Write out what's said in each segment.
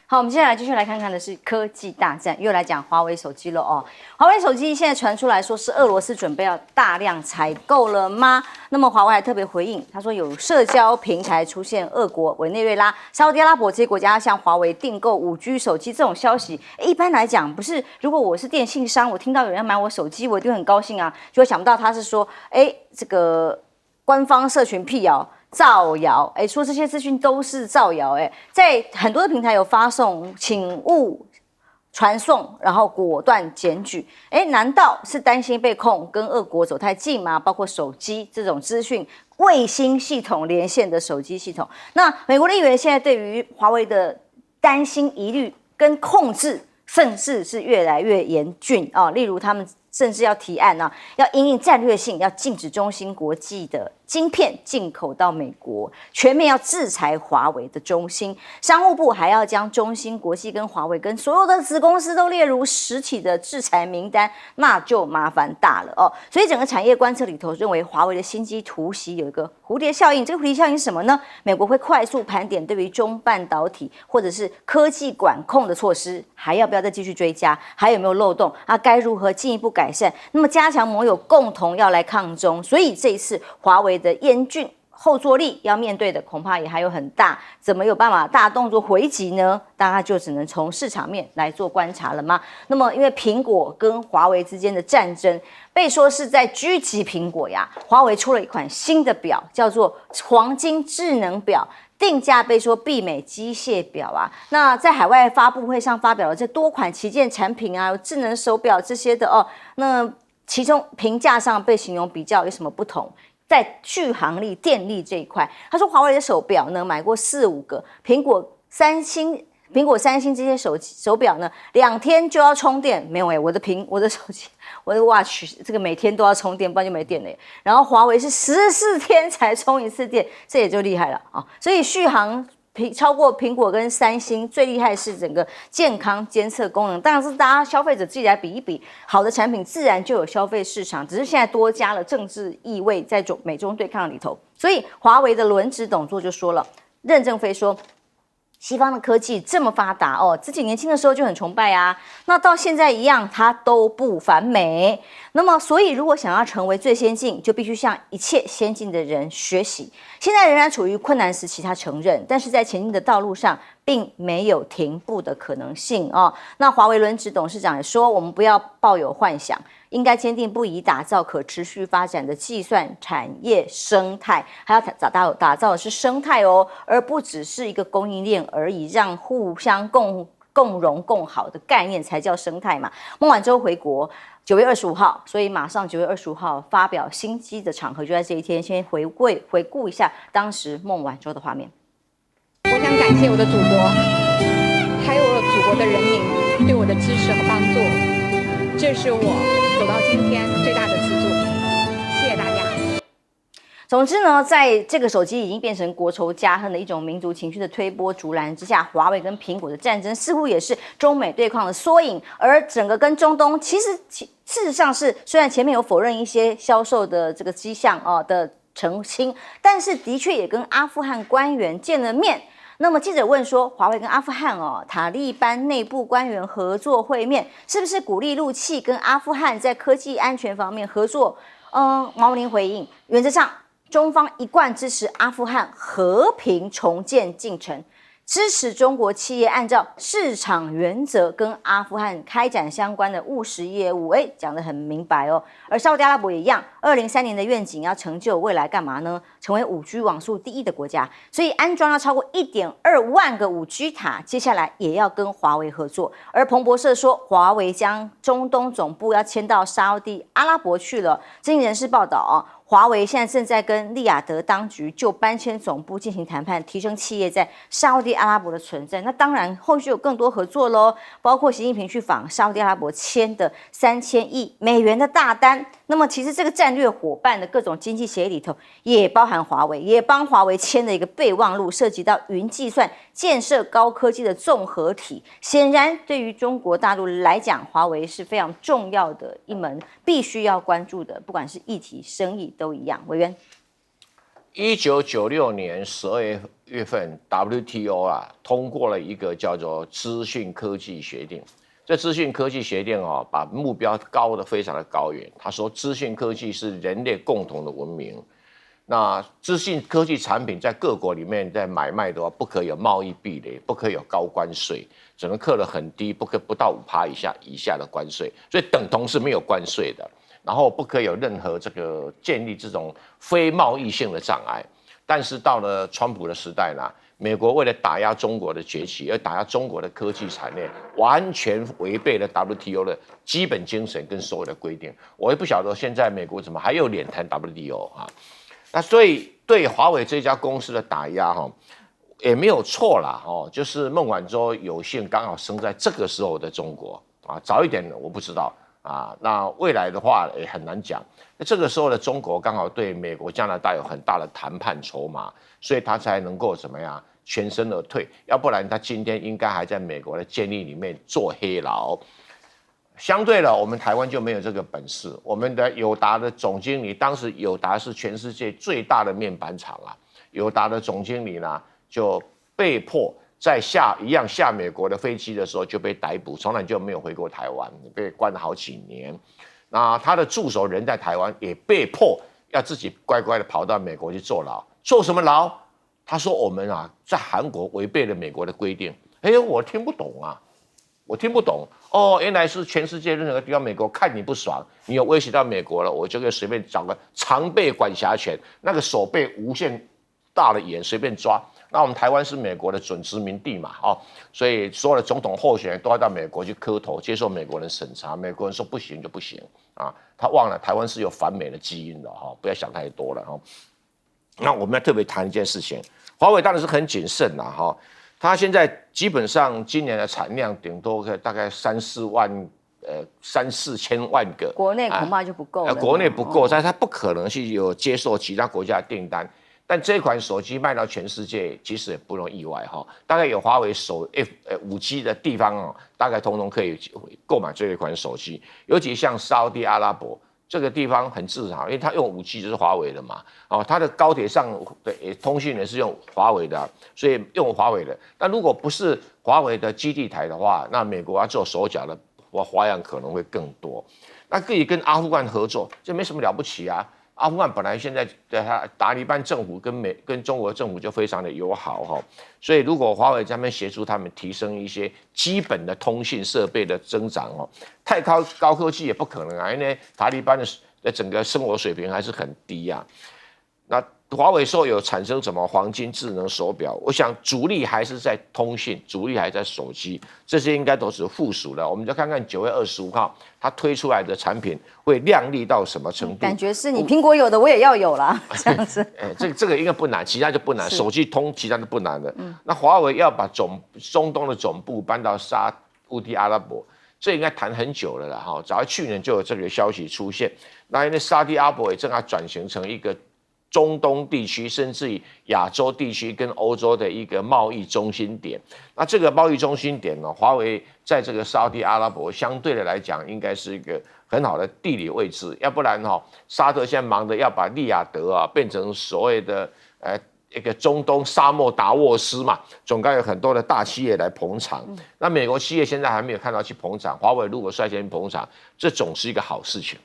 好，我们接下来继续来看看的是科技大战，又来讲华为手机了哦。华为手机现在传出来说是俄罗斯准备要大量采购了吗？那么华为还特别回应，他说有社交平台出现俄国、委内瑞拉、沙烏地阿拉伯这些国家向华为订购5G 手机这种消息，一般来讲不是，如果我是电信商，我听到有人要买我手机，我一定很高兴啊，就会想不到他是说，这个官方社群辟谣。造谣，说这些资讯都是造谣，在很多的平台有发送，请勿传送，然后果断检举，难道是担心被控跟俄国走太近吗？包括手机这种资讯卫星系统连线的手机系统，那美国的议员现在对于华为的担心、疑虑跟控制，甚至是越来越严峻啊，例如他们甚至要提案呢，要因应战略性，要禁止中芯国际的晶片进口到美国，全面要制裁华为的中芯。商务部还要将中芯国际跟华为跟所有的子公司都列入实体的制裁名单，那就麻烦大了哦。所以整个产业观测里头认为，华为的新机突袭有一个蝴蝶效应。这个蝴蝶效应是什么呢？美国会快速盘点对于中半导体或者是科技管控的措施，还要不要再继续追加？还有没有漏洞啊？该如何进一步改善？那么加强盟友共同要来抗中，所以这一次华为的严峻后坐力要面对的恐怕也还有很大，怎么有办法大动作回击呢？大家就只能从市场面来做观察了吗？那么因为苹果跟华为之间的战争，被说是在狙击苹果呀，华为出了一款新的表，叫做黄金智能表。定价被说媲美机械表啊，那在海外发布会上发表了这多款旗舰产品啊，有智能手表这些的哦，那其中评价上被形容比较有什么不同？在续航力、电力这一块，他说华为的手表呢买过4-5个，苹果、三星这些手表呢，2天就要充电，没有我的手机。我的 Watch 这个每天都要充电，不然就没电了。然后华为是14天才充一次电，这也就厉害了啊！所以续航超过苹果跟三星，最厉害是整个健康监测功能。当然是大家消费者自己来比一比，好的产品自然就有消费市场，只是现在多加了政治意味在美中对抗里头。所以华为的轮值董座就说了，任正非说。西方的科技这么发达哦，自己年轻的时候就很崇拜啊，那到现在一样，它都不反美。那么，所以如果想要成为最先进，就必须向一切先进的人学习。现在仍然处于困难时期，他承认，但是在前进的道路上，并没有停步的可能性哦。那华为轮值董事长也说，我们不要抱有幻想。应该坚定不移打造可持续发展的计算产业生态，还要打造的是生态哦，而不只是一个供应链而已，让互相共荣共好的概念才叫生态嘛。孟晚舟回国9月25号，所以马上9月25号发表新机的场合就在这一天，先回顾一下当时孟晚舟的画面。我想感谢我的祖国，还有我祖国的人民对我的支持和帮助。这是我走到今天最大的资助，谢谢大家。总之呢，在这个手机已经变成国仇家恨的一种民族情绪的推波助澜之下，华为跟苹果的战争似乎也是中美对抗的缩影。而整个跟中东，其实事实上是，虽然前面有否认一些销售的这个迹象的澄清，但是的确也跟阿富汗官员见了面。那么记者问说，华为跟阿富汗塔利班内部官员合作会面，是不是鼓励陆企跟阿富汗在科技安全方面合作？毛宁回应，原则上中方一贯支持阿富汗和平重建进程，支持中国企业按照市场原则跟阿富汗开展相关的务实业务，讲得很明白哦。而沙烏地阿拉伯也一样，2030年的愿景要成就未来干嘛呢？成为5G 网速第一的国家，所以安装要超过1.2万个5G 塔，接下来也要跟华为合作。而彭博社说，华为将中东总部要迁到沙烏地阿拉伯去了。知情人士报道华为现在正在跟利雅得当局就搬迁总部进行谈判，提升企业在沙烏地阿拉伯的存在。那当然，后续有更多合作喽，包括习近平去访沙烏地阿拉伯签的3000亿美元的大单。那么，其实这个战略伙伴的各种经济协议里头，也包含华为，也帮华为签了一个备忘录，涉及到云计算、建设高科技的综合体。显然，对于中国大陆来讲，华为是非常重要的一门，必须要关注的，不管是议题、生意都一样。委员。1996年12月份 WTO 通过了一个叫做资讯科技协定。这资讯科技协定把目标高得非常的高远。他说，资讯科技是人类共同的文明。那资讯科技产品在各国里面在买卖的话，不可以有贸易壁垒，不可以有高关税，只能课得很低，不到5%以下的关税，所以等同是没有关税的。然后不可以有任何这个建立这种非贸易性的障碍。但是到了川普的时代呢，美国为了打压中国的崛起，而打压中国的科技产业，完全违背了 WTO 的基本精神跟所有的规定。我也不晓得现在美国怎么还有脸谈 WTO 啊？那所以对华为这家公司的打压也没有错啦就是孟晚舟有幸刚好生在这个时候的中国早一点我不知道那未来的话也很难讲。那这个时候的中国刚好对美国、加拿大有很大的谈判筹码，所以他才能够怎么样全身而退，要不然他今天应该还在美国的监狱里面做黑牢。相对了，我们台湾就没有这个本事。我们的友达的总经理，当时友达是全世界最大的面板厂友达的总经理呢就被迫在下美国的飞机的时候就被逮捕，从来就没有回过台湾，被关了好几年。那他的助手人在台湾，也被迫要自己乖乖的跑到美国去坐牢。坐什么牢？他说我们在韩国违背了美国的规定。我听不懂我听不懂原来是全世界任何地方美国看你不爽，你有威胁到美国了，我就可以随便找个常备管辖权，那个手背无限大的眼随便抓。那我们台湾是美国的准殖民地嘛所以所有的总统候选人都要到美国去磕头，接受美国人审查。美国人说不行就不行他忘了台湾是有反美的基因的不要想太多了那我们要特别谈一件事情，华为当然是很谨慎它现在基本上今年的产量顶多大概3、4千万个，国内恐怕就不够了。国内不够，但它不可能去有接受其他国家的订单。但这款手机卖到全世界，其实也不容易意外大概有华为5G 的地方大概通通可以购买这一款手机。尤其像沙特阿拉伯这个地方很自豪，因为它用5G 就是华为的嘛它的高铁上的通讯也是用华为的所以用华为的。但如果不是华为的基地台的话，那美国要做手脚的花样可能会更多。那可以跟阿富汗合作，这没什么了不起阿富汗本来现在达利班政府跟中国政府就非常的友好所以如果华为这边协助他们提升一些基本的通信设备的增长太高科技也不可能因为达利班的整个生活水平还是很低那华为说有产生什么黄金智能手表，我想主力还是在通信，主力还在手机，这些应该都是附属的。我们就看看9月25号它推出来的产品会亮丽到什么程度。感觉是你苹果有的我也要有啦，这样子。这个应该不难，其他就不难，手机通其他就不难了。那华为要把中东的总部搬到沙地阿拉伯，这应该谈很久了啦早在去年就有这个消息出现。那因为沙地阿拉伯也正在转型成一个中东地区甚至于亚洲地区跟欧洲的一个贸易中心点。那这个贸易中心点华为在这个沙特阿拉伯相对的来讲应该是一个很好的地理位置，要不然沙特现在忙着要把利雅得变成所谓的一个中东沙漠达沃斯嘛，总该有很多的大企业来捧场。那美国企业现在还没有看到去捧场，华为如果率先捧场，这总是一个好事情。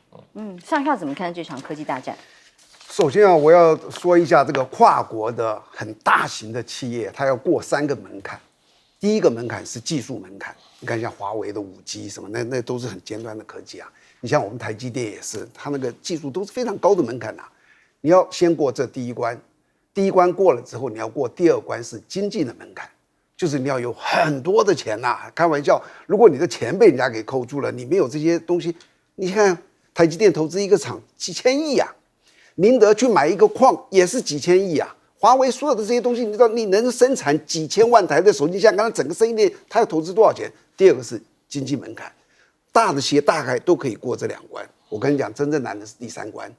上校怎么看这场科技大战？首先我要说一下这个跨国的很大型的企业，它要过3个门槛。第一个门槛是技术门槛，你看像华为的5G 什么，那都是很尖端的科技你像我们台积电也是，它那个技术都是非常高的门槛你要先过这第一关，第一关过了之后，你要过第2关是经济的门槛，就是你要有很多的钱开玩笑，如果你的钱被人家给扣住了，你没有这些东西，你看台积电投资一个厂几千亿宁德去买一个矿也是几千亿华为所有的这些东西，你知道你能生产几千万台的手机，像刚才整个生意链，它要投资多少钱？第2个是经济门槛，大的企业大概都可以过这2关。我跟你讲，真正难的是第3关，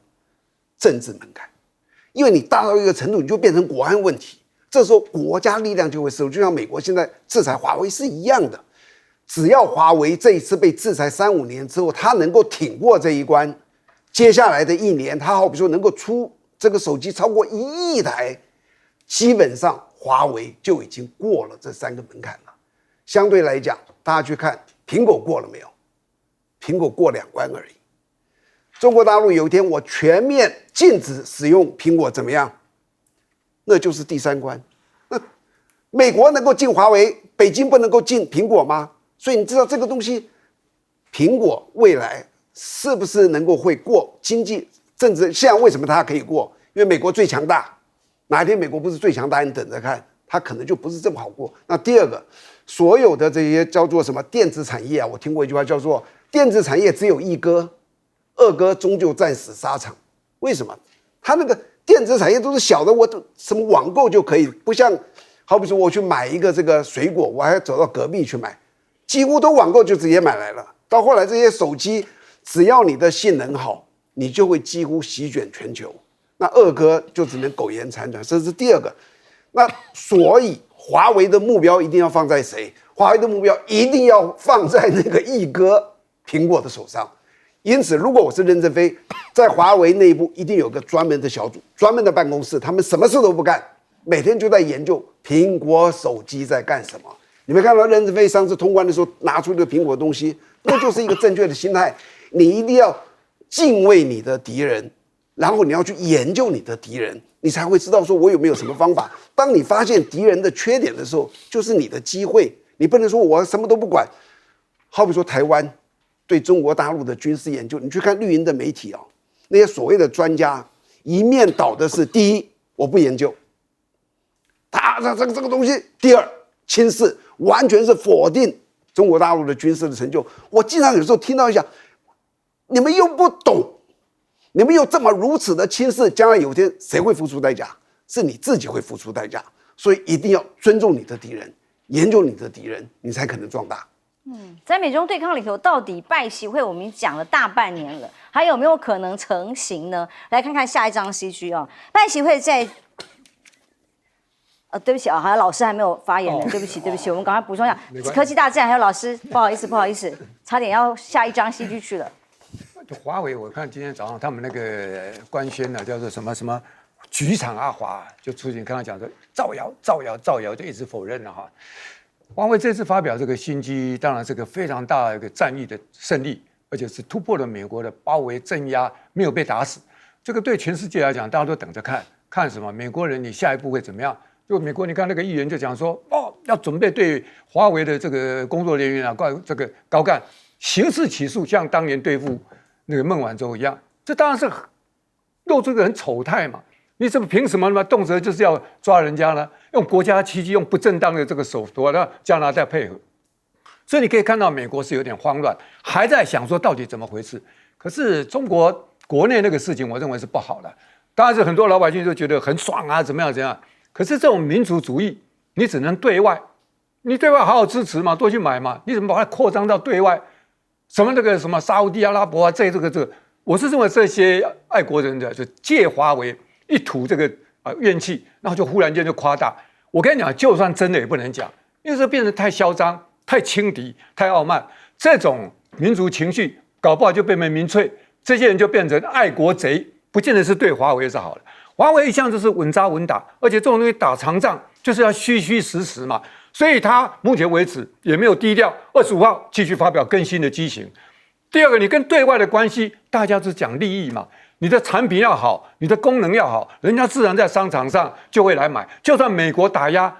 政治门槛，因为你大到一个程度，你就变成国安问题，这时候国家力量就会失入，就像美国现在制裁华为是一样的。只要华为这一次被制裁3、5年之后，它能够挺过这一关，接下来的1年，它好比说能够出这个手机超过1亿台，基本上华为就已经过了这3个门槛了。相对来讲，大家去看苹果过了没有？苹果过2关而已。中国大陆有一天我全面禁止使用苹果，怎么样？那就是第3关。那美国能够进华为，北京不能够进苹果吗？所以你知道这个东西，苹果未来是不是能够会过经济政治？现在为什么它可以过？因为美国最强大，哪一天美国不是最强大？你等着看，它可能就不是这么好过。那第二个，所有的这些叫做什么电子产业啊，我听过一句话叫做电子产业只有一哥，二哥终究战死沙场。为什么？它那个电子产业都是小的，我都什么网购就可以，不像好比说我去买一个这个水果，我还要走到隔壁去买，几乎都网购就直接买来了。到后来这些手机，只要你的性能好，你就会几乎席卷全球。那二哥就只能苟延残喘，这是第二个。那所以华为的目标一定要放在谁？华为的目标一定要放在那个一哥苹果的手上。因此，如果我是任正非，在华为内部一定有个专门的小组、专门的办公室，他们什么事都不干，每天就在研究苹果手机在干什么。你们看到任正非上次通关的时候拿出的苹果东西，那就是一个正确的心态。你一定要敬畏你的敌人，然后你要去研究你的敌人，你才会知道说我有没有什么方法。当你发现敌人的缺点的时候，就是你的机会。你不能说我什么都不管。好比说台湾对中国大陆的军事研究，你去看绿营的媒体啊，那些所谓的专家一面倒的是：第一，我不研究；这个东西；第二，轻视，完全是否定中国大陆的军事的成就。我经常有时候听到一下，你们又不懂，你们又这么如此的轻视，将来有一天谁会付出代价？是你自己会付出代价。所以一定要尊重你的敌人，研究你的敌人，你才可能壮大。在美中对抗里头，到底拜习会我们讲了大半年了，还有没有可能成型呢？来看看下一张 CG 哦。拜习会在对不起啊，还有老师还没有发言呢，对不起，我们赶快补充一下科技大战，还有老师，不好意思，差点要下一张 CG 去了。华为，我看今天早上他们那个官宣呢，叫做什么局长阿华就出现，刚刚讲说造谣，就一直否认了哈。华为这次发表这个新机，当然是个非常大的一个战役的胜利，而且是突破了美国的包围镇压，没有被打死。这个对全世界来讲，大家都等着看什么？美国人你下一步会怎么样？就美国，你看那个议员就讲说，要准备对华为的这个工作人员啊，这个高干刑事起诉，像当年对付那个孟晚舟一样。这当然是露出一个很丑态嘛。你怎么凭什么呢？动辄就是要抓人家呢？用国家机器，用不正当的这个手段，让加拿大配合。所以你可以看到，美国是有点慌乱，还在想说到底怎么回事。可是中国国内那个事情，我认为是不好的。当然是很多老百姓就觉得很爽啊，怎么样。可是这种民族主义，你只能对外，你对外好好支持嘛，多去买嘛。你怎么把它扩张到对外？什么沙烏地阿拉伯啊，这个，我是认为这些爱国人的就借华为一吐这个怨气，然后就忽然间就夸大。我跟你讲，就算真的也不能讲，因为这变得太嚣张、太轻敌、太傲慢，这种民族情绪搞不好就被民粹，这些人就变成爱国贼，不见得是对华为是好的。华为一向就是稳扎稳打，而且这种东西打长仗就是要虚实嘛，所以他目前为止也没有低调。25号继续发表更新的机型。第二个，你跟对外的关系，大家是讲利益嘛，你的产品要好，你的功能要好，人家自然在商场上就会来买。就算美国打压，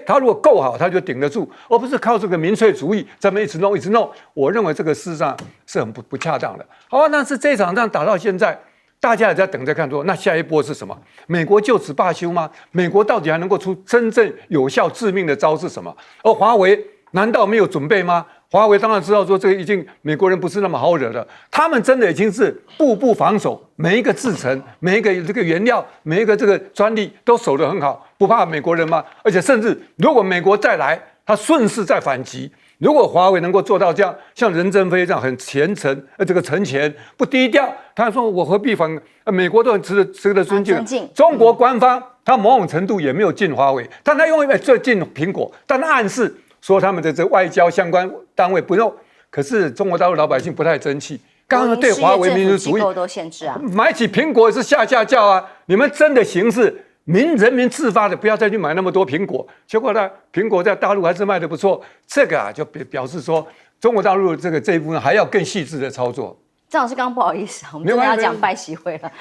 他如果够好，他就顶得住，而不是靠这个民粹主义这么一直弄。我认为这个事实上是很不恰当的。好啊，但是这场仗打到现在，大家也在等着看说，那下一波是什么？美国就此罢休吗？美国到底还能够出真正有效致命的招是什么？而华为难道没有准备吗？华为当然知道说，这个已经美国人不是那么好惹的，他们真的已经是步步防守，每一个制程、每一个这个原料、每一个这个专利都守得很好，不怕美国人吗？而且甚至如果美国再来，他顺势再反击。如果华为能够做到这样，像任正非这样很虔诚，这个诚虔不低调，他说我何必反？美国都很值得尊敬。中国官方他某种程度也没有禁华为，但他用这禁苹果，但他暗示说他们的这外交相关单位不用。可是中国大陆老百姓不太争气，刚刚对华为民族主义都限制啊，买起苹果是下叫啊！你们真的行事人民自发的，不要再去买那么多苹果。结果呢，苹果在大陆还是卖得不错，这个就表示说中国大陆这一部分还要更细致的操作。郑老师，刚刚不好意思，我们真的要讲拜习会了。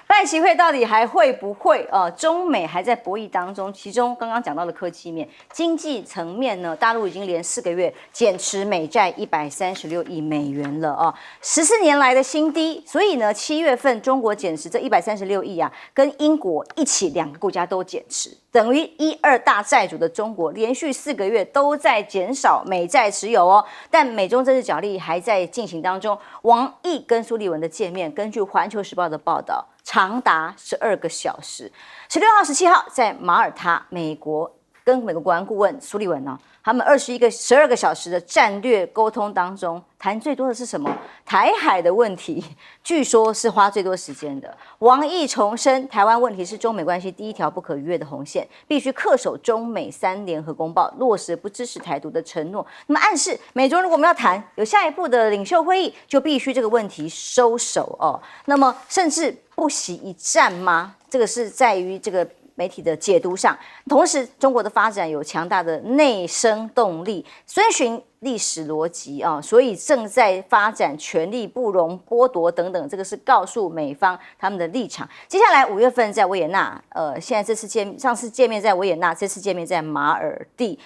拜习会到底还会不会？中美还在博弈当中。其中刚刚讲到的科技面、经济层面呢，大陆已经连4个月减持美债136亿美元了啊，14年来的新低。所以呢，7月份中国减持这136亿啊，跟英国一起2个国家都减持，等于1、2大债主的中国连续4个月都在减少美债持有哦。但美中政治角力还在进行当中。王毅跟苏立文的见面，根据《环球时报》的报道，长达12个小时。16号、17号在马耳他，美国跟美国国安顾问苏立文呢，他们12个小时的战略沟通当中，谈最多的是什么？台海的问题，据说是花最多时间的。王毅重申，台湾问题是中美关系第一条不可逾越的红线，必须恪守中美3联合公报，落实不支持台独的承诺。那么暗示美中如果我们要谈有下一步的领袖会议，就必须这个问题收手哦。那么甚至不惜一战吗？这个是在于这个媒体的解读上，同时中国的发展有强大的内生动力，遵循历史逻辑啊，所以正在发展权力不容剥夺等等，这个是告诉美方他们的立场。接下来5月份在维也纳，现在上次见面在维也纳，这次见面在马尔地。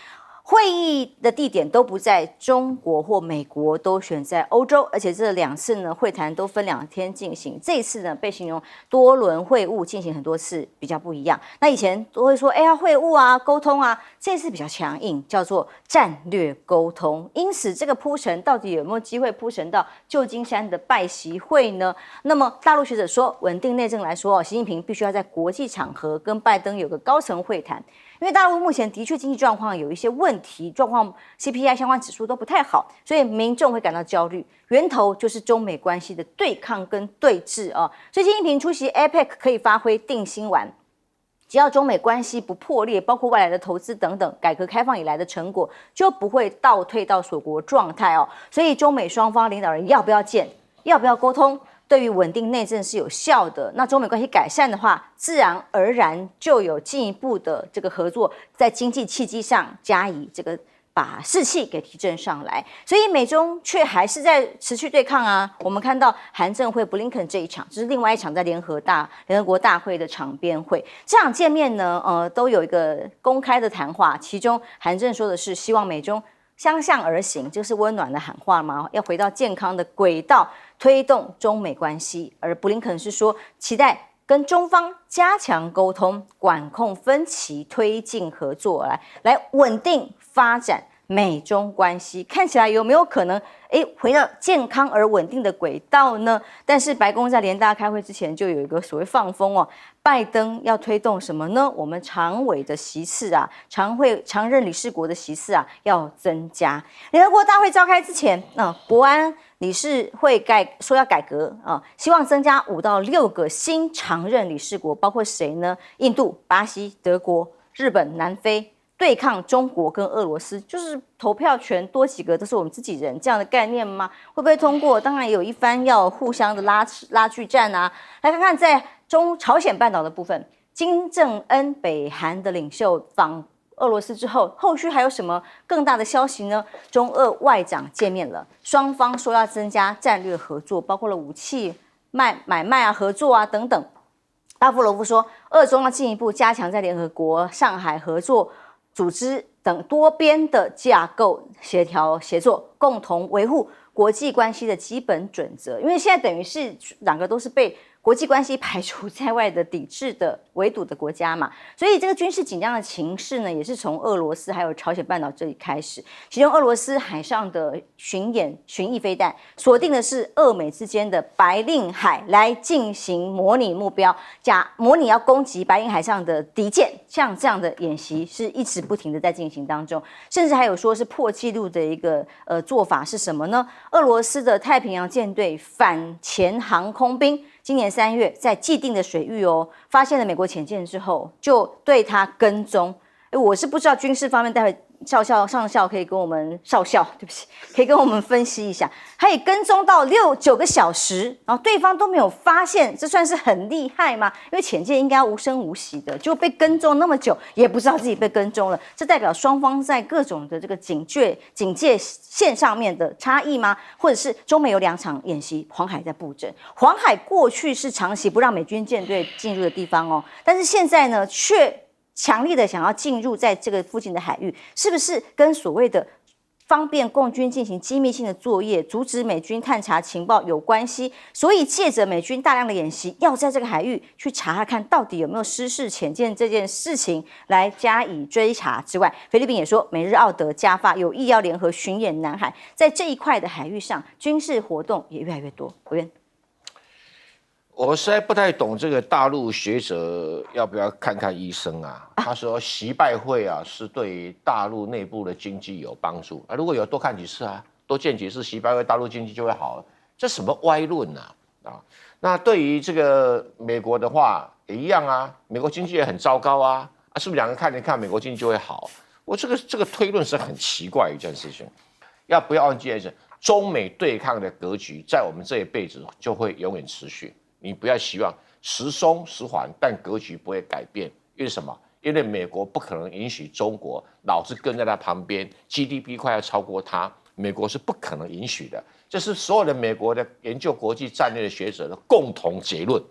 会议的地点都不在中国或美国，都选在欧洲，而且这2次呢会谈都分2天进行。这一次呢被形容多轮会晤进行很多次，比较不一样。那以前都会说，会晤啊，沟通啊，这次比较强硬，叫做战略沟通。因此，这个铺陈到底有没有机会铺陈到旧金山的拜习会呢？那么大陆学者说，稳定内政来说，习近平必须要在国际场合跟拜登有个高层会谈。因为大陆目前的确经济状况有一些问题，状况 CPI 相关指数都不太好，所以民众会感到焦虑。源头就是中美关系的对抗跟对峙啊。所以习近平出席 APEC 可以发挥定心丸，只要中美关系不破裂，包括外来的投资等等，改革开放以来的成果就不会倒退到锁国状态哦。所以中美双方领导人要不要见，要不要沟通？对于稳定内政是有效的，那中美关系改善的话，自然而然就有进一步的这个合作，在经济契机上加以这个把士气给提振上来。所以美中却还是在持续对抗啊。我们看到韩正会布林肯这一场，这是另外一场在联合国大会的场边会。这场见面呢，都有一个公开的谈话，其中韩正说的是希望美中相向而行，这是温暖的喊话嘛，要回到健康的轨道，推动中美关系。而布林肯是说，期待跟中方加强沟通，管控分歧，推进合作，来稳定发展美中关系。看起来有没有可能回到健康而稳定的轨道呢？但是白宫在联大开会之前就有一个所谓放风哦，拜登要推动什么呢？我们常委的席次啊，常任理事国的席次啊要增加。联合国大会召开之前，国安理事会说要改革啊，希望增加5到6个新常任理事国，包括谁呢？印度、巴西、德国、日本、南非。对抗中国跟俄罗斯，就是投票权多几个都是我们自己人这样的概念吗？会不会通过？当然有一番要互相的拉锯战啊。来看看在朝鲜半岛的部分，金正恩北韩的领袖访俄罗斯之后，后续还有什么更大的消息呢？中俄外长见面了，双方说要增加战略合作，包括了武器买卖啊、合作啊等等。拉夫罗夫说，俄中要进一步加强在联合国、上海合作组织等多边的架构协调协作，共同维护国际关系的基本准则。因为现在等于是2个都是被国际关系排除在外的抵制的围堵的国家嘛，所以这个军事紧张的情势呢，也是从俄罗斯还有朝鲜半岛这里开始。其中俄罗斯海上的巡弋飞弹锁定的是俄美之间的白令海来进行模拟目标，模拟要攻击白令海上的敌舰，像这样的演习是一直不停的在进行当中，甚至还有说是破纪录的一个做法是什么呢？俄罗斯的太平洋舰队反潜航空兵。今年3月，在既定的水域发现了美国潜舰之后，就对它跟踪。我是不知道军事方面待会上校可以跟我们对不起，可以跟我们分析一下，可以跟踪到9个小时，然后对方都没有发现，这算是很厉害吗？因为潜舰应该无声无息的，就被跟踪那么久，也不知道自己被跟踪了，这代表双方在各种的这个警戒线上面的差异吗？或者是中美有2场演习，黄海在布阵，黄海过去是长期不让美军舰队进入的地方哦，但是现在呢却强力的想要进入在这个附近的海域，是不是跟所谓的方便共军进行机密性的作业，阻止美军探查情报有关系？所以借着美军大量的演习，要在这个海域去查看到底有没有失事潜舰这件事情来加以追查之外，菲律宾也说美日澳德加法有意要联合巡演南海，在这一块的海域上军事活动也越来越多。委员，我实在不太懂这个大陆学者要不要看看医生啊？他说习拜会啊是对大陆内部的经济有帮助啊，如果有多看几次啊，多见几次习拜会，大陆经济就会好了。这什么歪论啊？那对于这个美国的话也一样啊，美国经济也很糟糕啊，是不是两个看一看美国经济就会好？我这个推论是很奇怪一件事情，要不要忘记中美对抗的格局在我们这一辈子就会永远持续。你不要希望时松时缓，但格局不会改变。因为什么？因为美国不可能允许中国老是跟在他旁边 ，GDP 快要超过他，美国是不可能允许的。这是所有的美国的研究国际战略的学者的共同结论。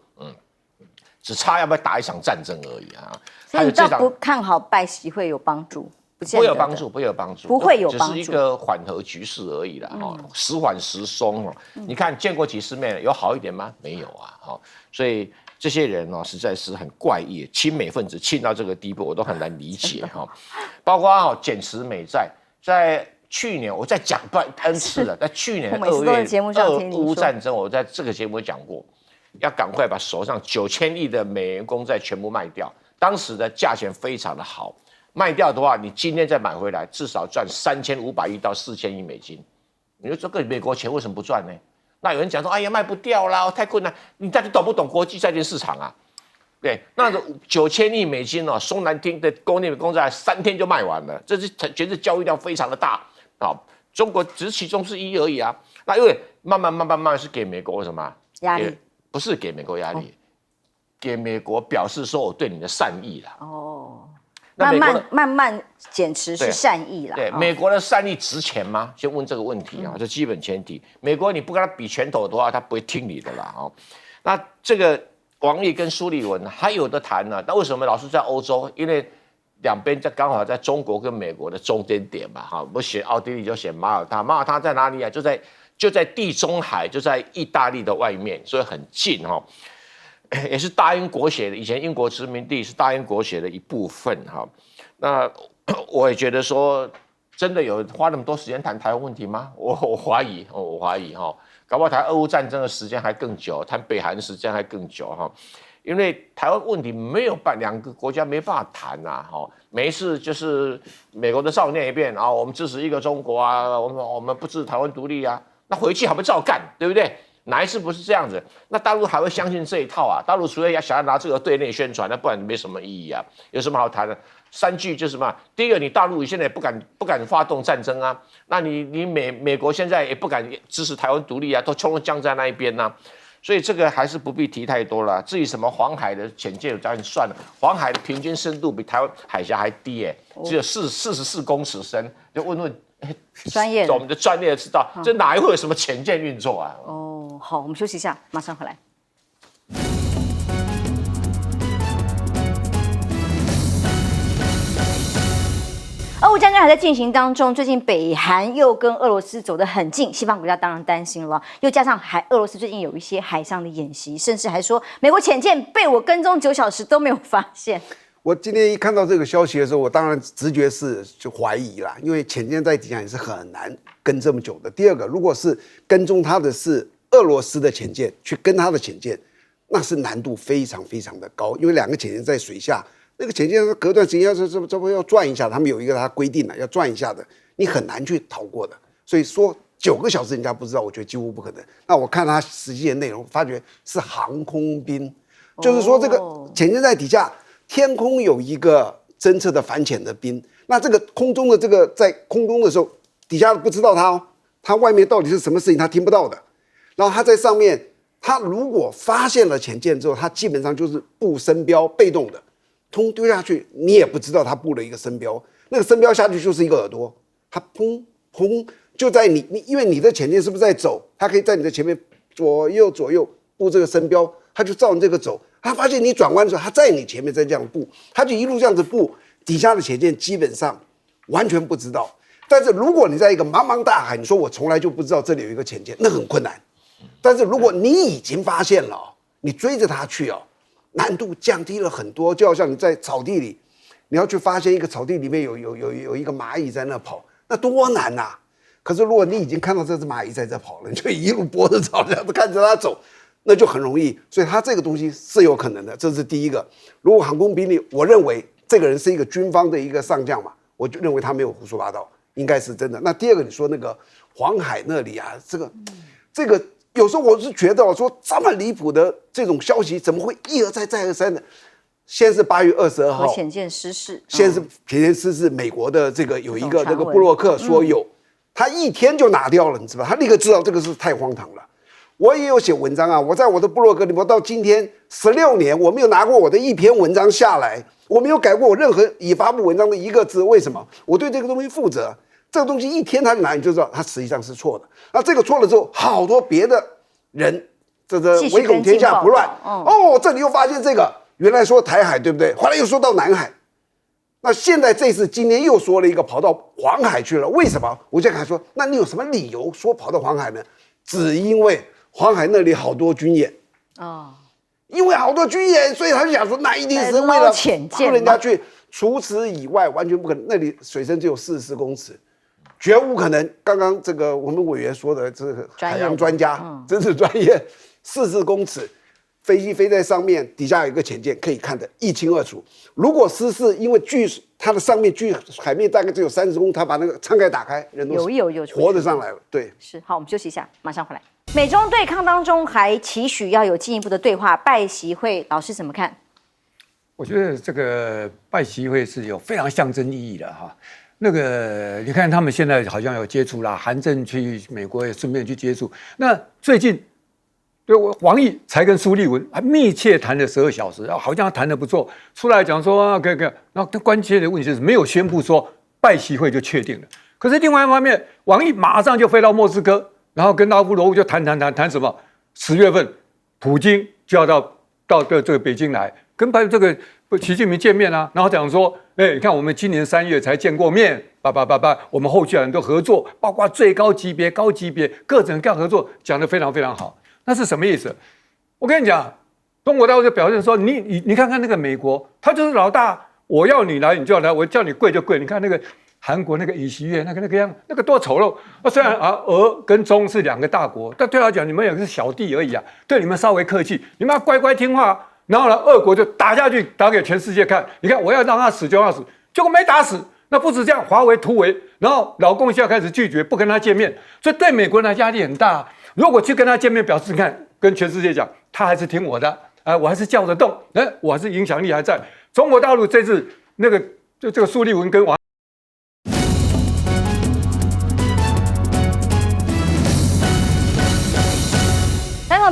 只差要不要打一场战争而已啊。所以你倒不看好拜习会有帮助？不会有帮助，不会有帮助，不会有帮助，只是一个缓和局势而已啦。时缓时松你看见过几次面，有好一点吗？没有啊。所以这些人实在是很怪异，亲美分子亲到这个地步，我都很难理解包括减持美债，在去年我在讲N次了，在去年2月俄乌战争，我在这个节目讲过，要赶快把手上9000亿的美元公债全部卖掉，当时的价钱非常的好。卖掉的话，你今天再买回来，至少赚3500亿到4000亿美金。你说这个美国钱为什么不赚呢？那有人讲说，哎呀，卖不掉啦，太困难。你到底懂不懂国际债券市场啊？对，那9000亿美金说难听的公债3天就卖完了，这是全是交易量非常的大啊。中国只是其中之一而已啊。那因为慢慢是给美国什么压力？不是给美国压力，给美国表示说我对你的善意啦。慢慢减持是善意啦。对，美国的善意值钱吗？先问这个问题啊，这基本前提。美国你不跟他比拳头的话，他不会听你的啦。那这个王毅跟苏利文还有的谈呢。那为什么老是在欧洲？因为两边刚好在中国跟美国的中间点嘛。不选奥地利就选马耳他，马耳他在哪里啊？就在地中海，就在意大利的外面，所以很近也是大英国协的，以前英国殖民地是大英国协的一部分那我也觉得说，真的有花那么多时间谈台湾问题吗？我怀疑搞不好谈俄乌战争的时间还更久，谈北韩的时间还更久因为台湾问题没有两个国家没办法谈每一次就是美国的照念一遍我们支持一个中国啊，我们不支持台湾独立啊，那回去还不照干，对不对？哪一次不是这样子？那大陆还会相信这一套啊？大陆除了想要拿这个对内宣传，那不然没什么意义啊。有什么好谈的？3句就是什么？第一个，你大陆现在也不敢发动战争啊。那你美国现在也不敢支持台湾独立啊，都冲僵在那一边啊。所以这个还是不必提太多了。至于什么黄海的潜舰，咱算了。黄海的平均深度比台湾海峡还低只有44公尺深。就问专业，我们的专业知道，这哪会有什么潜舰运作啊？好，我们休息一下，马上回来。俄乌战争还在进行当中，最近北韩又跟俄罗斯走得很近，西方国家当然担心了，又加上俄罗斯最近有一些海上的演习，甚至还说美国潜舰被我跟踪9小时都没有发现。我今天一看到这个消息的时候，我当然直觉是就怀疑啦，因为潜舰在底下也是很难跟这么久的。第二个，如果是跟踪他的是俄罗斯的潜舰去跟他的潜舰，那是难度非常非常的高，因为2个潜舰在水下，那个潜舰隔段时间要转一下，他们有一个他规定的要转一下的，你很难去逃过的。所以说9个小时人家不知道，我觉得几乎不可能。那我看他实际的内容，发觉是航空兵，就是说这个潜舰在底下。天空有一个侦测的反潜的兵，那这个空中的这个在空中的时候，底下不知道它哦，它外面到底是什么事情，它听不到的。然后它在上面，它如果发现了潜舰之后，它基本上就是布声标，被动的，通丢下去，你也不知道它布了一个声标，那个声标下去就是一个耳朵，它砰砰就在你因为你的潜舰是不是在走，它可以在你的前面左右布这个声标，它就照你这个走，它发现你转弯的时候，它在你前面在这样布，它就一路这样子布，底下的潜舰基本上完全不知道。但是如果你在一个茫茫大海，你说我从来就不知道这里有一个潜舰，那很困难。但是如果你已经发现了，你追着它去难度降低了很多。就好像你在草地里，你要去发现一个草地里面有一个蚂蚁在那跑，那多难啊！可是如果你已经看到这只蚂蚁在这跑了，你就一路拨着草这样子看着它走，那就很容易。所以它这个东西是有可能的，这是第一个。如果航空兵力，我认为这个人是一个军方的一个上将嘛，我就认为他没有胡说八道，应该是真的。那第二个，你说那个黄海那里啊，这个有时候我是觉得说这么离谱的这种消息，怎么会一而再再而三的？先是8月22号，潜舰失事，先是潜舰失事，美国的这个有一个那个布洛克说有，他一天就拿掉了，你知道吧？他立刻知道这个是太荒唐了。我也有写文章啊，我在我的部落格里，我到今天16年，我没有拿过我的一篇文章下来，我没有改过我任何已发布文章的一个字。为什么？我对这个东西负责。这个东西一天他拿，你就知道他实际上是错的。那这个错了之后，好多别的人这个唯恐天下不乱，这里又发现这个，原来说台海对不对？后来又说到南海。那现在这次今天又说了一个跑到黄海去了，为什么？我就跟他说，那你有什么理由说跑到黄海呢？只因为黄海那里好多军演因为好多军演，所以他就想说，那一定是为了帮人家去。除此以外，完全不可能。那里水深只有44公尺，绝无可能。刚刚这个我们委员说的这个海洋专家，真是专业。44公尺，飞机飞在上面，底下有一个潜舰，可以看得一清二楚。如果失事，因为它的上面距海面大概只有30公，它把那个舱盖打开，人都活着上来了。对，是。好，我们休息一下，马上回来。美中对抗当中还期许要有进一步的对话，拜习会老师怎么看？我觉得这个拜习会是有非常象征意义的哈。那个你看他们现在好像有接触啦，韩正去美国也顺便去接触。那最近对王毅才跟苏立文还密切谈了12小时，好像谈得不错，出来讲说可以。然后关键的问题就是没有宣布说拜习会就确定了。可是另外一方面，王毅马上就飞到莫斯科，然后跟拉夫罗夫就谈什么？10月份，普京就要到这个北京来。跟这个习近平见面啊，然后讲说，你看我们今年3月才见过面，我们后续很多合作，包括最高级别、高级别各种各样合作，讲得非常非常好。那是什么意思？我跟你讲，中国大陆就表现说，你看看那个美国，他就是老大，我要你来你就要来，我叫你跪就跪。你看那个韩国那个尹锡悦那个样，那个多丑陋。虽然俄跟中是2个大国，但对他讲，你们也是小弟而已啊，对你们稍微客气，你们要乖乖听话。然后呢，俄国就打下去，打给全世界看。你看，我要让他死就让他死，结果没打死。那不止这样，华为突围，然后老共现在开始拒绝，不跟他见面，所以对美国人的压力很大。如果去跟他见面，表示你看，跟全世界讲，他还是听我的，我还是叫得动，我还是影响力还在。中国大陆这次那个这个苏立文跟王。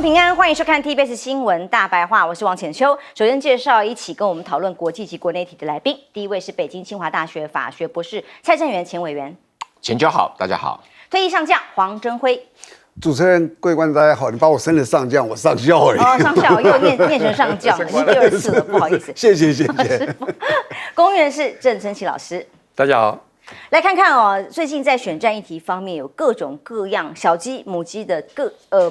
平安，欢迎收看 TBS 新闻大白话，我是王浅秋。首先介绍一起跟我们讨论国际及国内题的来宾，第一位是北京清华大学法学博士蔡正元前委员。浅秋好，大家好。退役上将黄征辉。主持人、各位观众大家好，你把我升成上将，我上校而已。上校又念成上将了，已经第2次了，不好意思。谢谢。公院士郑成奇老师，大家好。来看看最近在选战议题方面有各种各样小鸡、母鸡的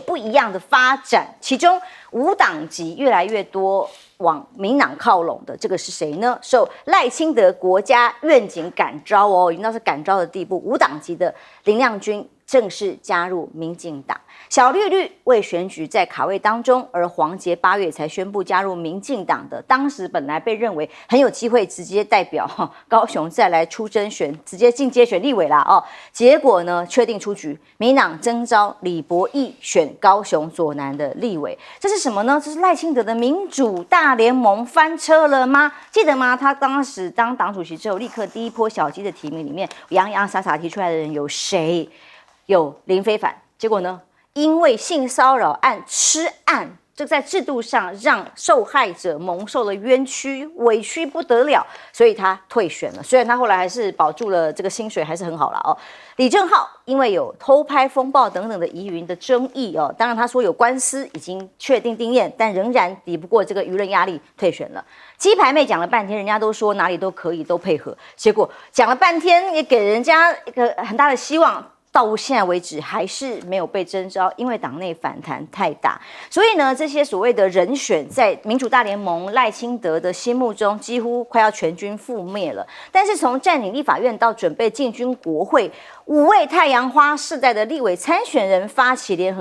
不一样的发展，其中无党籍越来越多往民党靠拢的，这个是谁呢？受赖清德国家愿景感召已经到是感召的地步，无党籍的林亮君正式加入民进党。小绿绿为选举在卡位当中，而黄捷8月才宣布加入民进党的，当时本来被认为很有机会直接代表高雄再来出征选，直接进阶选立委啦哦。结果呢，确定出局，民党征召李博毅选高雄左南的立委，这是什么呢？这是赖清德的民主大联盟翻车了吗？记得吗？他当时当党主席之后，立刻第一波小鸡的提名里面，洋洋洒洒提出来的人有谁？有林非凡，结果呢？因为性骚扰案、吃案，这在制度上让受害者蒙受了冤屈、委屈不得了，所以他退选了。虽然他后来还是保住了这个薪水，还是很好了哦。李正皓因为有偷拍风暴等等的疑云的争议哦，当然他说有官司已经确定定验，但仍然抵不过这个舆论压力，退选了。鸡排妹讲了半天，人家都说哪里都可以，都配合，结果讲了半天也给人家一个很大的希望。到现在为止还是没有被征召，因为党内反弹太大，所以呢，这些所谓的人选在民主大联盟赖清德的心目中几乎快要全军覆灭了。但是从占领立法院到准备进军国会，5位太阳花世代的立委参选人发起联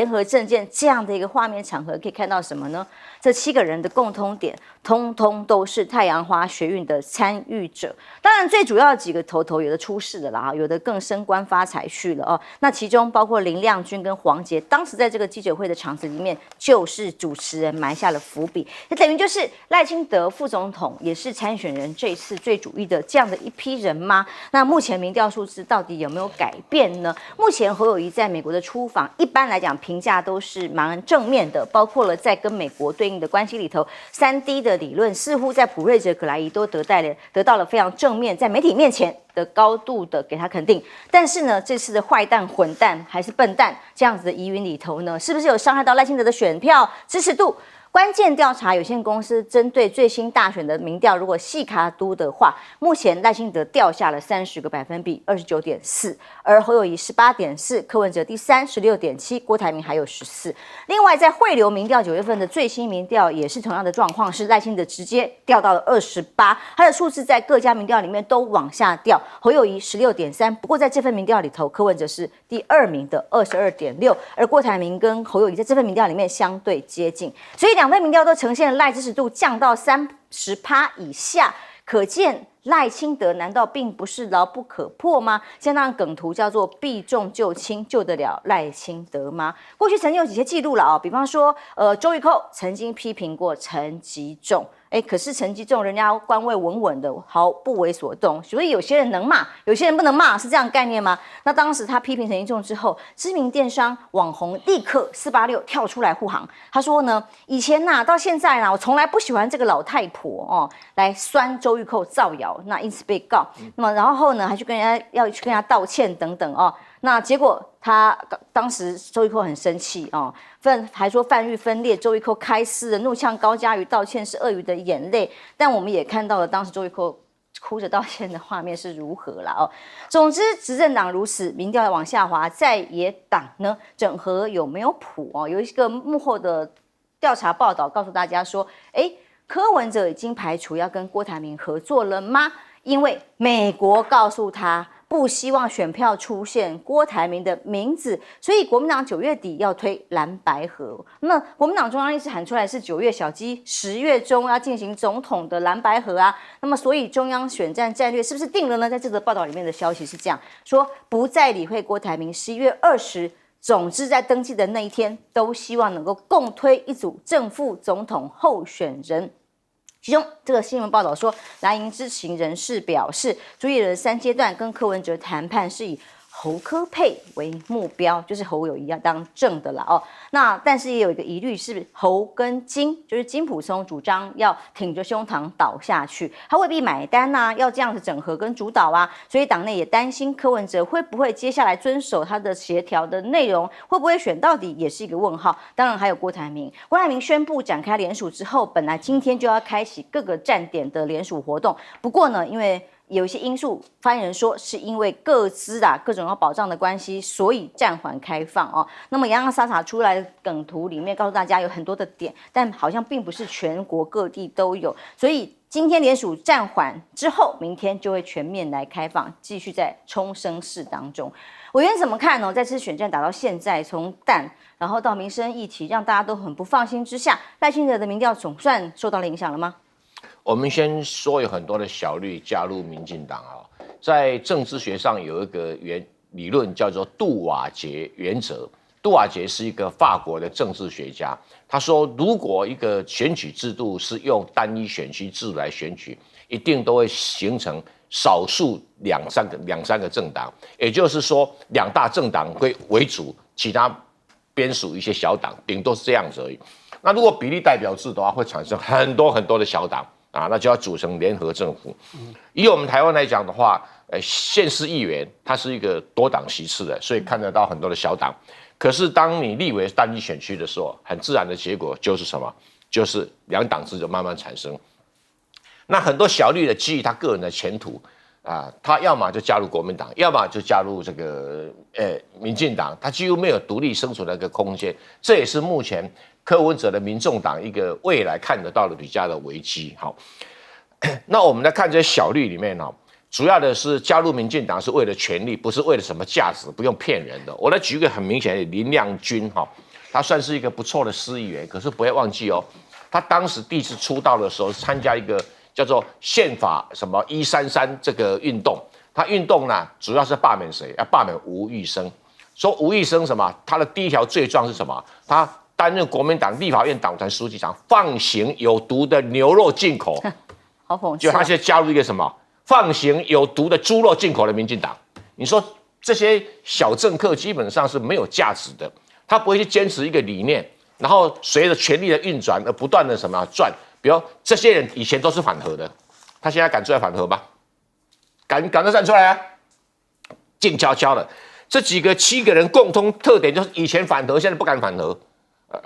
合政见这样的一个画面场合，可以看到什么呢？这7个人的共通点，通通都是太阳花学运的参与者。当然，最主要的几个头有的出事的啦，有的更升官发财去了哦。那其中包括林亮君跟黄捷，当时在这个记者会的场子里面，就是主持人埋下了伏笔，也等于就是赖清德副总统也是参选人这一次最主意的这样的一批人吗？那目前民调数字到底有没有改变呢？目前侯友宜在美国的出访，一般来讲评价都是蛮正面的，包括了在跟美国对应的关系里头，3D 的理论似乎在普瑞哲、葛莱仪都得到了非常正面，在媒体面前的高度的给他肯定。但是呢，这次的坏蛋、混蛋还是笨蛋这样子的疑云里头呢，是不是有伤害到赖清德的选票支持度？关键调查有限公司针对最新大选的民调，如果细卡都的话，目前赖清德掉下了30个百分比，29.4%，而侯友宜18.4%，柯文哲第3 16.7%，郭台铭还有14%。另外，在汇流民调9月份的最新民调也是同样的状况，是赖清德直接掉到了28%，他的数字在各家民调里面都往下掉，侯友宜16.3%，不过在这份民调里头，柯文哲是第2名的22.6%，而郭台铭跟侯友宜在这份民调里面相对接近，所以2份民调都呈现赖支持度降到30%以下，可见赖清德难道并不是牢不可破吗？现在那梗图叫做避重就轻，救得了赖清德吗？过去曾经有几些记录了啊，比方说周玉蔻曾经批评过陈吉仲。可是陈吉仲人家官位稳稳的，毫不为所动，所以有些人能骂，有些人不能骂，是这样的概念吗？那当时他批评陈吉仲之后，知名电商网红立刻486跳出来护航，他说呢，以前到现在我从来不喜欢这个老太婆哦，来酸周玉蔻造谣，那因此被告，那么然后呢，还去跟人家要去跟人家道歉等等哦。那结果他当时周玉蔻很生气哦，还说范郁分裂，周玉蔻开撕了，怒呛高嘉瑜道歉是鳄鱼的眼泪。但我们也看到了当时周玉蔻哭着道歉的画面是如何了哦。总之，执政党如此，民调往下滑，在野党呢整合有没有谱哦？有一个幕后的调查报道告诉大家说，柯文哲已经排除要跟郭台铭合作了吗？因为美国告诉他不希望选票出现郭台铭的名字，所以国民党9月底要推蓝白合。那么国民党中央一直喊出来是9月小鸡，10月中要进行总统的蓝白合啊。那么所以中央选战战略是不是定了呢？在这则报道里面的消息是这样说，不再理会郭台铭，11月20。总之，在登记的那一天，都希望能够共推一组正副总统候选人。其中，这个新闻报道说，蓝营知情人士表示，朱立伦3阶段跟柯文哲谈判是以侯柯配为目标，就是侯友宜要当正的啦哦。那但是也有一个疑虑是侯跟金，就是金溥聪主张要挺着胸膛倒下去，他未必买单啊，要这样子整合跟主导啊，所以党内也担心柯文哲会不会接下来遵守他的协调的内容，会不会选到底也是一个问号。当然还有郭台铭宣布展开联署之后，本来今天就要开启各个站点的联署活动，不过呢，因为有一些因素，发言人说是因为各资各种要保障的关系，所以暂缓开放哦。那么洋洋洒洒出来的梗图里面告诉大家有很多的点，但好像并不是全国各地都有，所以今天联署暂缓之后，明天就会全面来开放，继续在冲声势当中。委员怎么看呢？在这次选战打到现在，从蛋然后到民生议题，让大家都很不放心之下，赖清德的民调总算受到了影响了吗？我们先说有很多的小绿加入民进党啊，在政治学上有一个理论叫做杜瓦杰原则。杜瓦杰是一个法国的政治学家，他说，如果一个选举制度是用单一选区制来选举，一定都会形成少数两三个政党，也就是说2大政党会为主，其他边属一些小党，顶多是这样子而已。那如果比例代表制的话，会产生很多很多的小党啊，那就要组成联合政府。以我们台湾来讲的话，县市议员它是一个多党席次的，所以看得到很多的小党。可是当你立为单一选区的时候，很自然的结果就是什么？就是2党制就慢慢产生。那很多小绿的基于他个人的前途啊，他要么就加入国民党，要么就加入这个民进党，他几乎没有独立生存的一个空间。这也是目前柯文哲的民众党一个未来看得到的比较的危机。好，那我们来看这些小绿里面主要的是加入民进党是为了权力，不是为了什么价值，不用骗人的。我来举一个很明显的林亮君他算是一个不错的市议员，可是不要忘记他当时第一次出道的时候参加一个叫做宪法什么133这个运动，他运动呢主要是罢免谁？要罢免吴玉生。说吴玉生什么？他的第一条罪状是什么？他担任国民党立法院党团书记长，放行有毒的牛肉进口。好讽刺。就他现在加入一个什么？放行有毒的猪肉进口的民进党。你说这些小政客基本上是没有价值的，他不会去坚持一个理念，然后随着权力的运转而不断的什么转。比如这些人以前都是反核的，他现在敢出来反核吗？敢得站出来啊？静悄悄的。这7个人共同特点就是以前反核，现在不敢反核，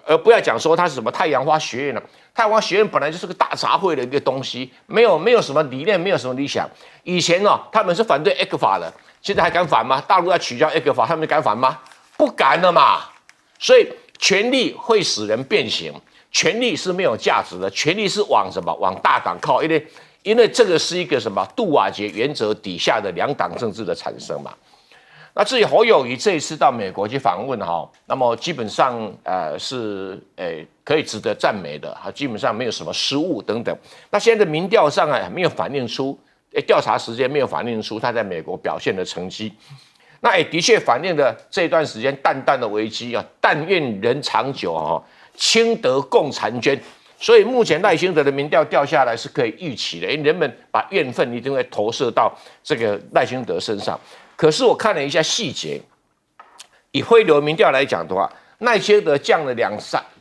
而不要讲说他是什么太阳花学院了。太阳花学院本来就是个大杂烩的一个东西，没有什么理念，没有什么理想。以前他们是反对 ECFA 的，现在还敢反吗？大陆要取消 ECFA， 他们敢反吗？不敢了嘛。所以权力会使人变形。权力是没有价值的，权力是往什么？往大党靠，因为这个是一个什么杜瓦杰原则底下的2党政治的产生嘛。那至于侯友宜这一次到美国去访问那么基本上是可以值得赞美的基本上没有什么失误等等。那现在的民调上没有反映出调查时间没有反映出他在美国表现的成绩。那也的确反映了这段时间淡淡的危机但愿人长久清得共婵娟。所以目前赖清德的民调掉下来是可以预期的，因为人们把怨愤一定会投射到这个赖清德身上。可是我看了一下细节，以汇流民调来讲的话，赖清德降了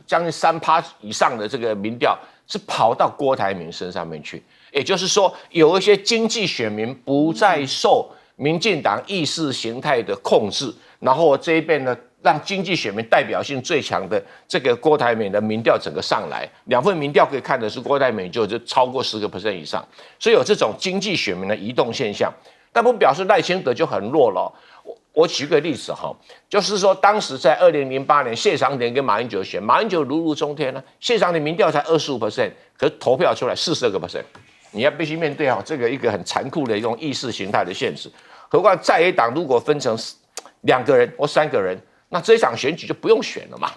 将近3%以上的这个民调是跑到郭台铭身上面去，也就是说有一些经济选民不再受民进党意识形态的控制，然后这一边呢让经济选民代表性最强的这个郭台铭的民调整个上来，2份民调可以看的是郭台铭就超过10% 以上，所以有这种经济选民的移动现象。但不表示赖清德就很弱了。我举个例子就是说当时在2008年谢长廷跟马英九选，马英九如日中天谢长廷民调才25%，可是投票出来42%，你要必须面对这个一个很残酷的一种意识形态的现实。何况在野党如果分成2个人或3个人，那这一场选举就不用选了嘛。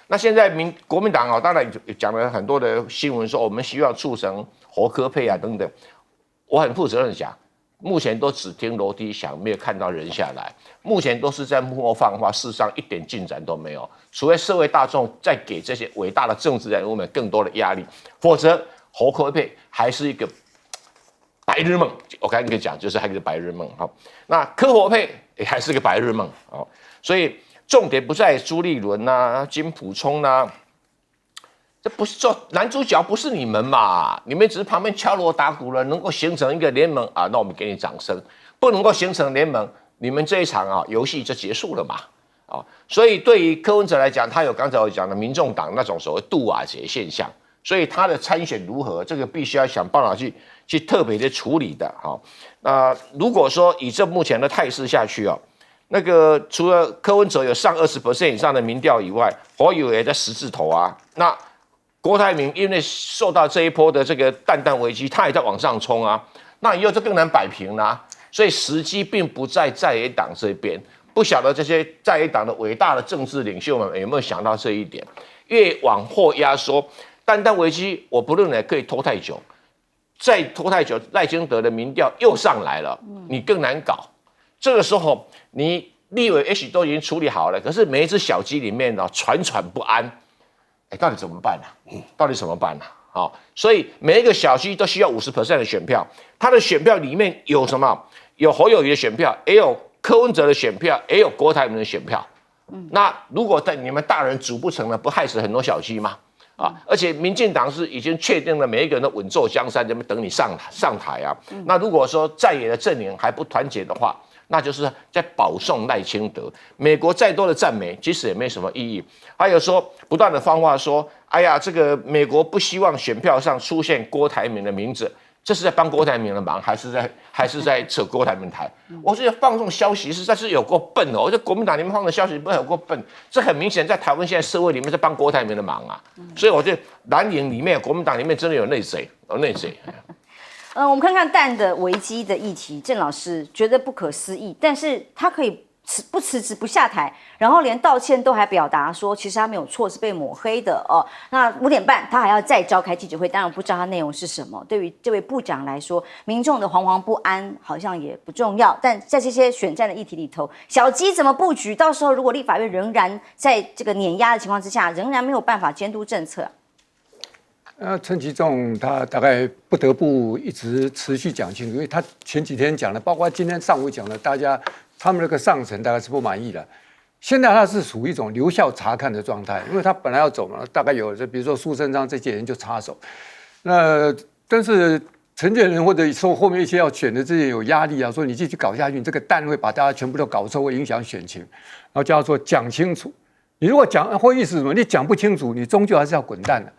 那现在国民党当然讲了很多的新闻说我们希望促成侯柯配等等，我很负责任的讲。目前都只听楼梯响，没有看到人下来。目前都是在幕后放话，事实上一点进展都没有。除非社会大众再给这些伟大的政治人物们更多的压力，否则侯柯配还是一个白日梦。我刚才跟你讲，就是还是个白日梦。那柯侯配也还是个白日梦。所以重点不在朱立伦金溥聪这不是做男主角，不是你们嘛？你们只是旁边敲锣打鼓了，能够形成一个联盟那我们给你掌声。不能够形成联盟，你们这一场游戏就结束了嘛？所以对于柯文哲来讲，他有刚才我讲的民众党那种所谓杜瓦杰现象，所以他的参选如何，这个必须要想办法去特别的处理的。如果说以这目前的态势下去那个除了柯文哲有上20% 以上的民调以外，侯友宜也在10字头那郭台铭因为受到这一波的这个淡危机，他也在往上冲那以后就更难摆平所以时机并不在野党这边，不晓得这些在野党的伟大的政治领袖们有没有想到这一点？越往后压缩，单单危机，我不认为可以拖太久。再拖太久，赖清德的民调又上来了，你更难搞。这个时候，你立委也许都已经处理好了，可是每一只小鸡里面呢，喘喘不安，到底怎么办呢？到底怎么办呢？好，所以每一个小鸡都需要50% 的选票，他的选票里面有什么？有侯友宜的选票，也有柯文哲的选票，也有郭台铭的选票。那如果在你们大人组不成了，不害死很多小鸡吗？而且民进党是已经确定了每一个人都稳坐江山，这边等你上台啊。那如果说在野的阵营还不团结的话，那就是在保送赖清德。美国再多的赞美，其实也没什么意义。还有说不断的放话说，哎呀，这个美国不希望选票上出现郭台铭的名字，这是在帮郭台铭的忙，还是在扯郭台铭台？我觉得放这种消息实在是有够笨哦！这国民党里面放的消息不是有够笨，这很明显在台湾现在社会里面在帮郭台铭的忙啊。所以我觉得蓝营里面、国民党里面真的有内贼，有内贼。我们看看蛋的危机的议题，郑老师觉得不可思议，但是他可以不辞职不下台，然后连道歉都还表达说，其实他没有错，是被抹黑的哦。那5点半他还要再召开记者会，当然不知道他内容是什么。对于这位部长来说，民众的惶惶不安好像也不重要，但在这些选战的议题里头，小鸡怎么布局？到时候如果立法院仍然在这个碾压的情况之下，仍然没有办法监督政策。陈其仲他大概不得不一直持续讲清楚，因为他前几天讲的，包括今天上午讲的，他们那个上层大概是不满意的。现在他是属于一种留校察看的状态，因为他本来要走嘛，大概有比如说苏贞昌这些人就插手，但是陈建仁或者说后面一些要选的这些有压力啊，说你继续搞下去，你这个蛋会把大家全部都搞错，会影响选情，然后叫他说讲清楚。你如果讲会意思什么，你讲不清楚，你终究还是要滚蛋的。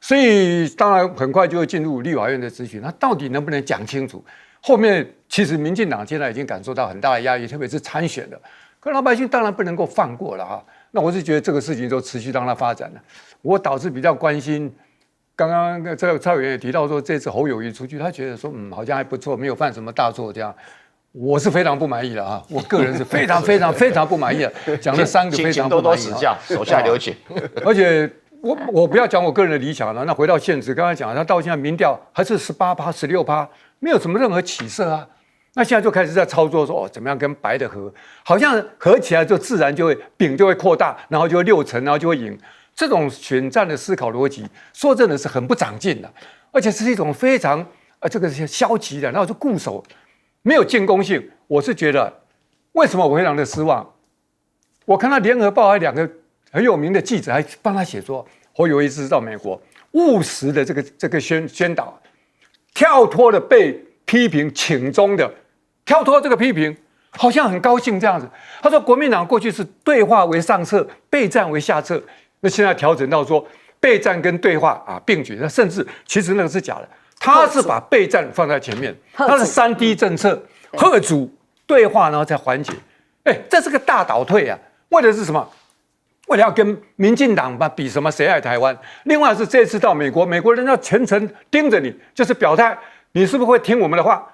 所以当然很快就会进入立法院的质询，他到底能不能讲清楚？后面其实民进党现在已经感受到很大的压力，特别是参选的，可老百姓当然不能够放过了哈。那我是觉得这个事情都持续让它发展了。我倒是比较关心，刚刚这个蔡委员也提到说，这次侯友宜出去，他觉得说好像还不错，没有犯什么大错这样。我是非常不满意的啊！我个人是非常非常非常不满意的，讲了3个非常不满意，多多指教，手下留情。而且我不要讲我个人的理想了，那回到现实，刚才讲他到现在民调还是18%、16%，没有什么任何起色啊。那现在就开始在操作说怎么样跟白的合，好像合起来就自然就会饼就会扩大，然后就会6成，然后就会赢。这种选战的思考逻辑，说真的是很不长进的，而且是一种非常这个消极的，然后就固守，没有进攻性。我是觉得，为什么我非常的失望？我看到联合报还2个很有名的记者还帮他写说，侯友宜是到美国务实的这个宣导，跳脱了被批评请中的，跳脱这个批评，好像很高兴这样子。他说国民党过去是对话为上策，备战为下策，那现在调整到说备战跟对话并举，那甚至其实那个是假的，他是把备战放在前面，他是3D 政策，贺主对话然后再缓解，这是个大倒退啊！为的是什么？为了要跟民进党比什么谁爱台湾？另外是这次到美国，美国人要全程盯着你，就是表态，你是不是会听我们的话？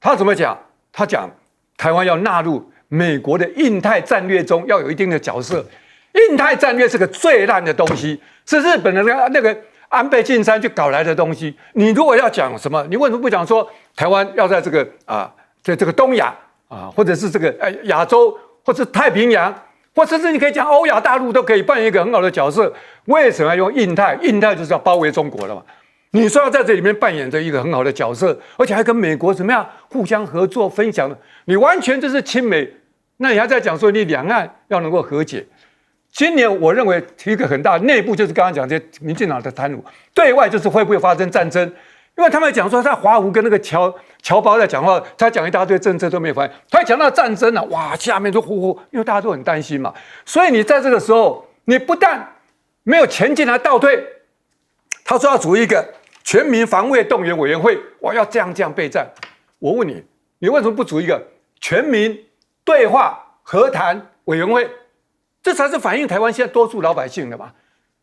他怎么讲？他讲台湾要纳入美国的印太战略中，要有一定的角色。印太战略是个最烂的东西，是日本的那个安倍晋三去搞来的东西。你如果要讲什么，你为什么不讲说台湾要在这个在这个东亚或者是这个亚洲，或是太平洋？或甚至你可以讲欧亚大陆都可以扮演一个很好的角色，为什么要用印太？印太就是要包围中国了嘛。你说要在这里面扮演着一个很好的角色，而且还跟美国怎么样互相合作分享，你完全就是亲美。那你还在讲说你两岸要能够和解。今年我认为一个很大内部就是刚刚讲这民进党的贪污，对外就是会不会发生战争。因为他们讲说，在华府跟那个侨胞在讲话，他讲一大堆政策都没有发现，他讲到战争哇，下面就呼，因为大家都很担心嘛。所以你在这个时候，你不但没有前进还倒退。他说要组一个全民防卫动员委员会，我要这样备战。我问你，你为什么不组一个全民对话和谈委员会？这才是反映台湾现在多数老百姓的嘛。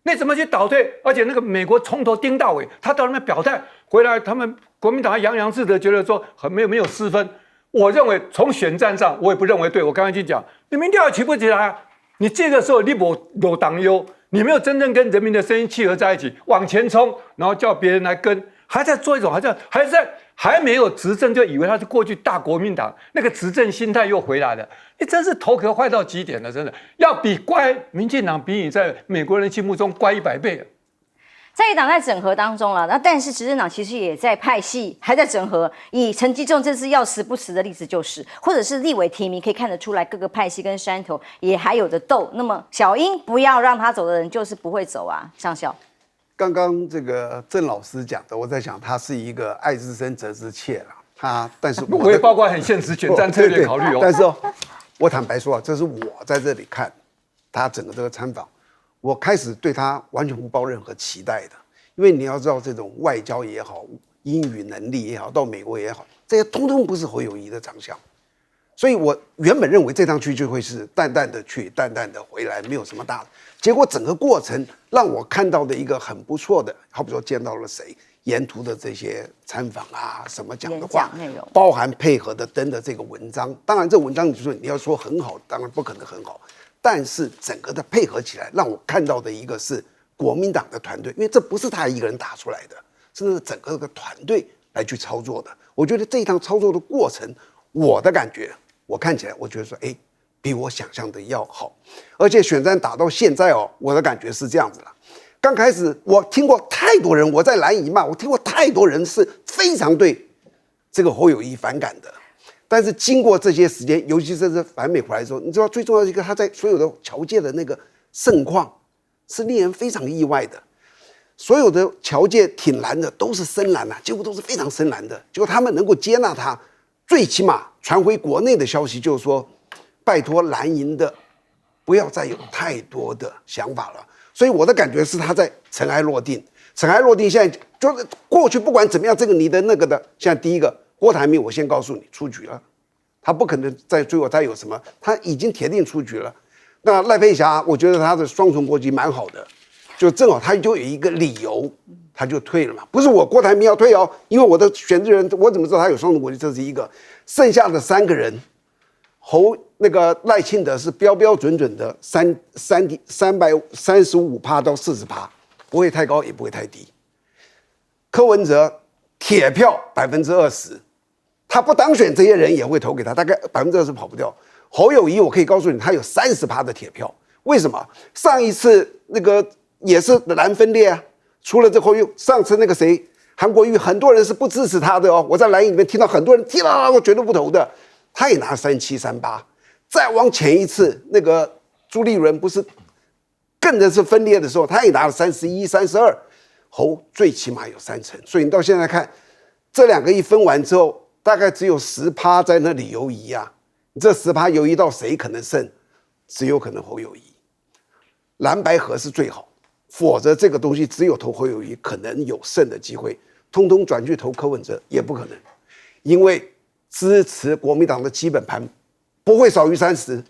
你怎么去倒退？而且那个美国从头盯到尾，他到那边表态回来，他们国民党还洋洋自得，觉得说没有失分。我认为从选战上，我也不认为对。我刚刚已经讲，你民调起不起来啊？你这个时候你没党优，你没有真正跟人民的声音契合在一起，往前冲，然后叫别人来跟，还在做一种还没有执政就以为他是过去大国民党那个执政心态又回来了。你真是头壳坏到极点了，真的要比乖，民进党比你在美国人心目中乖100倍。在野党在整合当中了，那但是执政党其实也在派系，还在整合。以陈吉仲这次要辞不辞的例子就是，或者是立委提名可以看得出来，各个派系跟山头也还有的斗。那么小英不要让他走的人，就是不会走啊。上校，刚刚这个郑老师讲的，我在想他是一个爱之深责之切啦。但是我也包括很现实选战策略考虑哦。但是我坦白说啊，这是我在这里看他整个这个参访。我开始对他完全不抱任何期待的，因为你要知道，这种外交也好，英语能力也好，到美国也好，这些通通不是侯友宜的长相。所以我原本认为这趟去就会是淡淡的去，淡淡的回来，没有什么大的。结果整个过程让我看到的一个很不错的，好比说见到了谁，沿途的这些参访啊，什么讲的话，内容包含配合的登的这个文章。当然，这文章你要说很好，当然不可能很好。但是整个的配合起来，让我看到的一个是国民党的团队，因为这不是他一个人打出来的，是整个的团队来去操作的。我觉得这一趟操作的过程，我的感觉，我看起来，我觉得说，比我想象的要好。而且选战打到现在我的感觉是这样子了。刚开始我听过太多人，我在蓝营嘛，我听过太多人是非常对这个侯友宜反感的。但是经过这些时间，尤其是反美回来之后，你知道最重要的一个，他在所有的侨界的那个盛况是令人非常意外的。所有的侨界挺蓝的都是深蓝几乎都是非常深蓝的。结果他们能够接纳他，最起码传回国内的消息就是说，拜托蓝营的不要再有太多的想法了。所以我的感觉是他在尘埃落定，尘埃落定。现在就是过去不管怎么样，这个你的那个的，现在第一个。郭台铭，我先告诉你，出局了，他不可能再追我，他有什么？他已经铁定出局了。那赖佩霞，我觉得他的双重国籍蛮好的，就正好他就有一个理由，他就退了嘛。不是我郭台铭要退因为我的选举人，我怎么知道他有双重国籍？这是一个。剩下的3个人，那个赖清德是标标准准的335%到40%，不会太高也不会太低。柯文哲铁票20%。他不当选，这些人也会投给他，大概20%跑不掉。侯友宜，我可以告诉你，他有30%的铁票。为什么？上一次那个也是蓝分裂啊，除了这侯友，上次那个谁，韩国瑜，很多人是不支持他的我在蓝营里面听到很多人踢了，我绝对不投的，他也拿37、38。再往前一次，那个朱立伦不是更的是分裂的时候，他也拿了31、32，侯最起码有3成。所以你到现在看，这2个一分完之后。大概只有10%在那里游移啊，你这10%游移到谁可能胜？只有可能侯友宜，蓝白合是最好，否则这个东西只有投侯友宜可能有胜的机会，通通转去投柯文哲也不可能，因为支持国民党的基本盘不会少于30%，